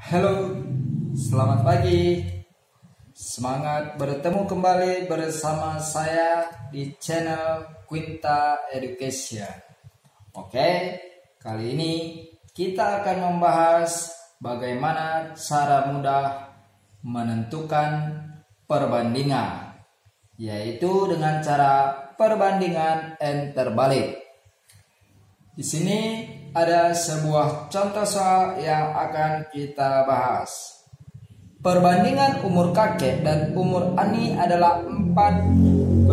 Halo, selamat pagi. Semangat bertemu kembali bersama saya di channel Quinta Education. Oke, kali ini kita akan membahas bagaimana cara mudah menentukan perbandingan, yaitu dengan cara perbandingan n terbalik. Di sini ada sebuah contoh soal yang akan kita bahas. Perbandingan umur kakek dan umur Ani adalah 4:1.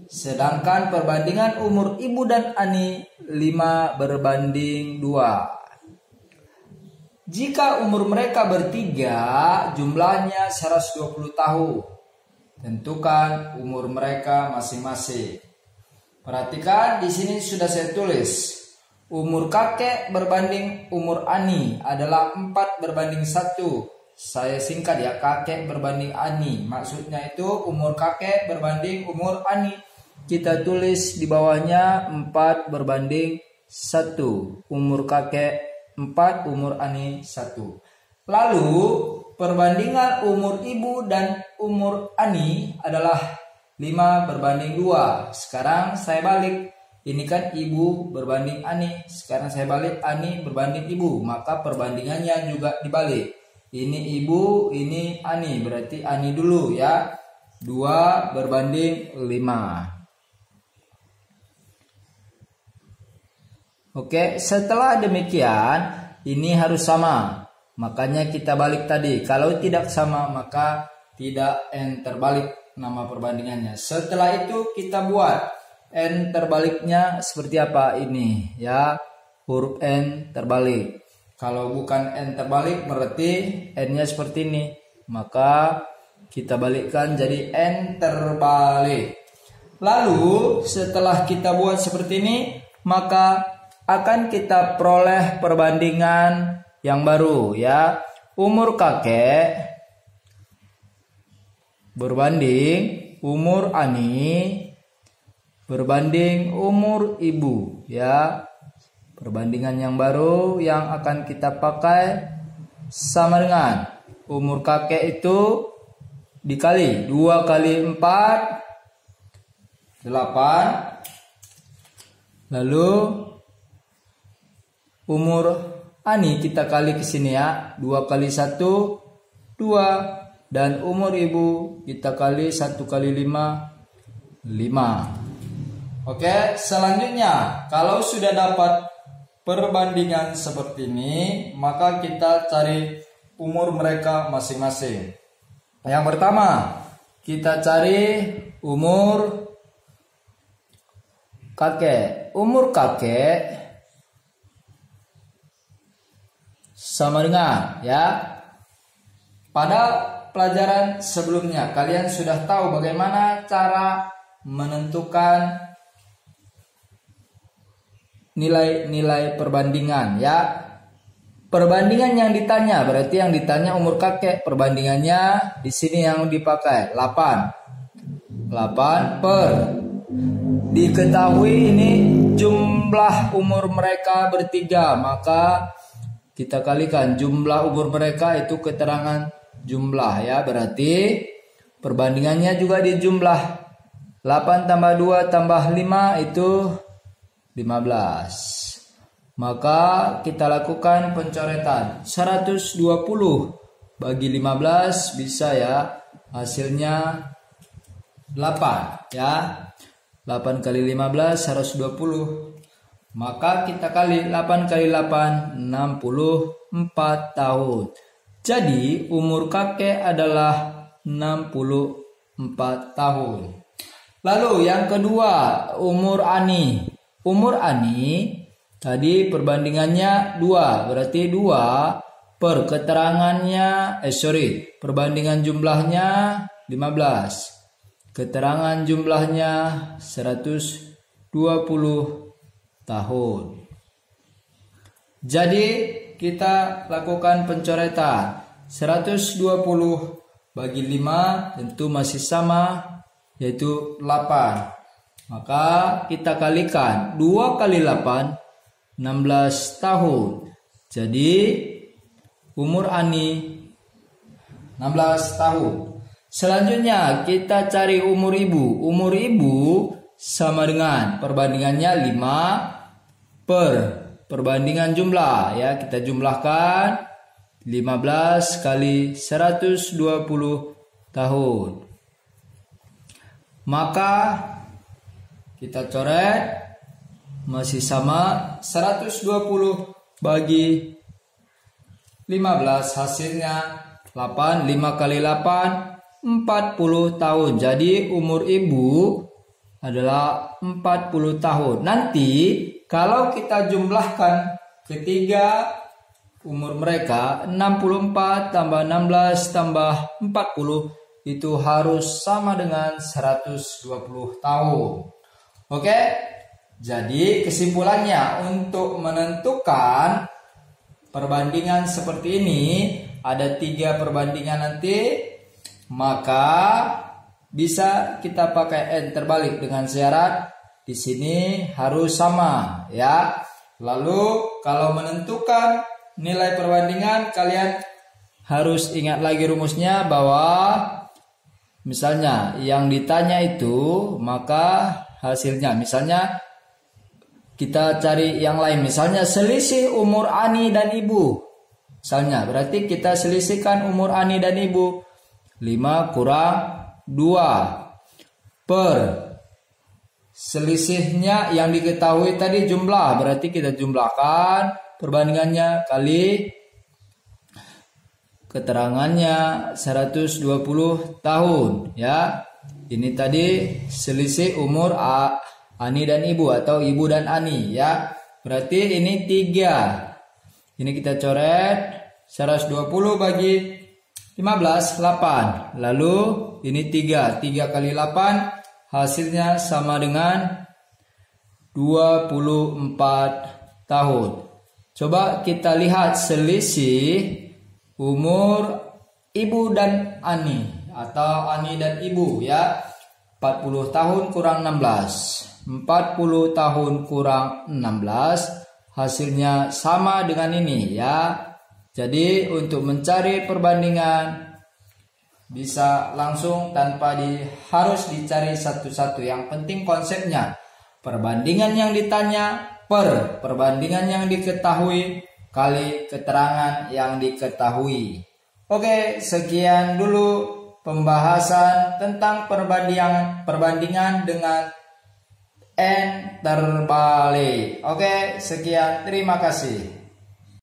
Sedangkan perbandingan umur ibu dan Ani 5:2. Jika umur mereka bertiga, jumlahnya 120 tahun. Tentukan umur mereka masing-masing. Perhatikan, di sini sudah saya tulis umur kakek berbanding umur Ani adalah 4:1. Saya singkat ya, kakek berbanding Ani. Maksudnya itu umur kakek berbanding umur Ani. Kita tulis di bawahnya 4:1. Umur kakek 4, umur Ani 1. Lalu perbandingan umur ibu dan umur Ani adalah 5:2. Sekarang saya balik. Ini kan ibu berbanding Ani. Sekarang saya balik, Ani berbanding ibu. Maka perbandingannya juga dibalik. Ini ibu, ini Ani. Berarti Ani dulu ya. 2:5. Oke, setelah demikian ini harus sama. Makanya kita balik tadi. Kalau tidak sama maka tidak n terbalik nama perbandingannya. Setelah itu kita buat n terbaliknya seperti apa ini ya, huruf n terbalik. Kalau bukan n terbalik berarti n-nya seperti ini, maka kita balikkan jadi n terbalik. Lalu setelah kita buat seperti ini, maka akan kita peroleh perbandingan yang baru ya. Umur kakek berbanding umur Ani berbanding umur ibu ya. Perbandingan yang baru yang akan kita pakai sama dengan umur kakek itu dikali 2 kali 4 8. Lalu umur Ani kita kali ke sini ya, 2 kali 1 2. Dan umur ibu kita kali 1 kali 5 5. Oke, selanjutnya kalau sudah dapat perbandingan seperti ini, maka kita cari umur mereka masing-masing. Yang pertama, kita cari umur kakek. Umur kakek sama dengan ya, pada pelajaran sebelumnya kalian sudah tahu bagaimana cara menentukan nilai-nilai perbandingan ya. Perbandingan yang ditanya berarti yang ditanya umur kakek, perbandingannya di sini yang dipakai 8 per, diketahui ini jumlah umur mereka bertiga, maka kita kalikan jumlah umur mereka itu keterangan jumlah ya, berarti perbandingannya juga dijumlah. 8 tambah 2 tambah 5 itu 15. Maka kita lakukan pencoretan. 120 bagi 15 bisa ya, hasilnya 8 ya. 8 kali 15 120. Maka kita kali 8 kali 8 64 tahun. Jadi umur kakek adalah 64 tahun. Lalu yang kedua, umur Ani. Umur Ani tadi perbandingannya 2, berarti 2 per keterangannya perbandingan jumlahnya 15. Keterangan jumlahnya 120 tahun. Jadi kita lakukan pencoretan. 120 bagi 5 tentu masih sama, yaitu 8. Maka kita kalikan 2 kali 8 16 tahun. Jadi umur Ani 16 tahun. Selanjutnya kita cari umur ibu. Umur ibu sama dengan perbandingannya 5 per perbandingan jumlah ya. Kita jumlahkan 15 kali 120 tahun. Maka kita coret masih sama 120 bagi 15 hasilnya 8. 5 kali 8 40 tahun. Jadi umur ibu adalah 40 tahun. Nanti kalau kita jumlahkan ketiga umur mereka 64 tambah 16 tambah 40 itu harus sama dengan 120 tahun. Oke? Jadi kesimpulannya untuk menentukan perbandingan seperti ini ada 3 perbandingan nanti, maka bisa kita pakai N terbalik dengan syarat di sini harus sama ya. Lalu kalau menentukan nilai perbandingan kalian harus ingat lagi rumusnya bahwa misalnya yang ditanya itu maka hasilnya misalnya kita cari yang lain, misalnya selisih umur Ani dan ibu. Misalnya berarti kita selisihkan umur Ani dan ibu 5 kurang 2 per selisihnya yang diketahui tadi jumlah, berarti kita jumlahkan perbandingannya kali keterangannya 120 tahun ya. Ini tadi selisih umur Ani dan ibu atau ibu dan Ani ya. Berarti ini 3. Ini kita coret 120 bagi 15 8. Lalu ini 3 kali 8 hasilnya sama dengan 24 tahun. Coba kita lihat selisih umur ibu dan Ani atau Ani dan ibu ya. 40 tahun kurang 16. 40 tahun kurang 16 hasilnya sama dengan ini ya. Jadi untuk mencari perbandingan bisa langsung tanpa harus dicari satu-satu. Yang penting konsepnya perbandingan yang ditanya per perbandingan yang diketahui kali keterangan yang diketahui. Oke, sekian dulu pembahasan tentang perbandingan dengan N terbalik. Oke, sekian, terima kasih.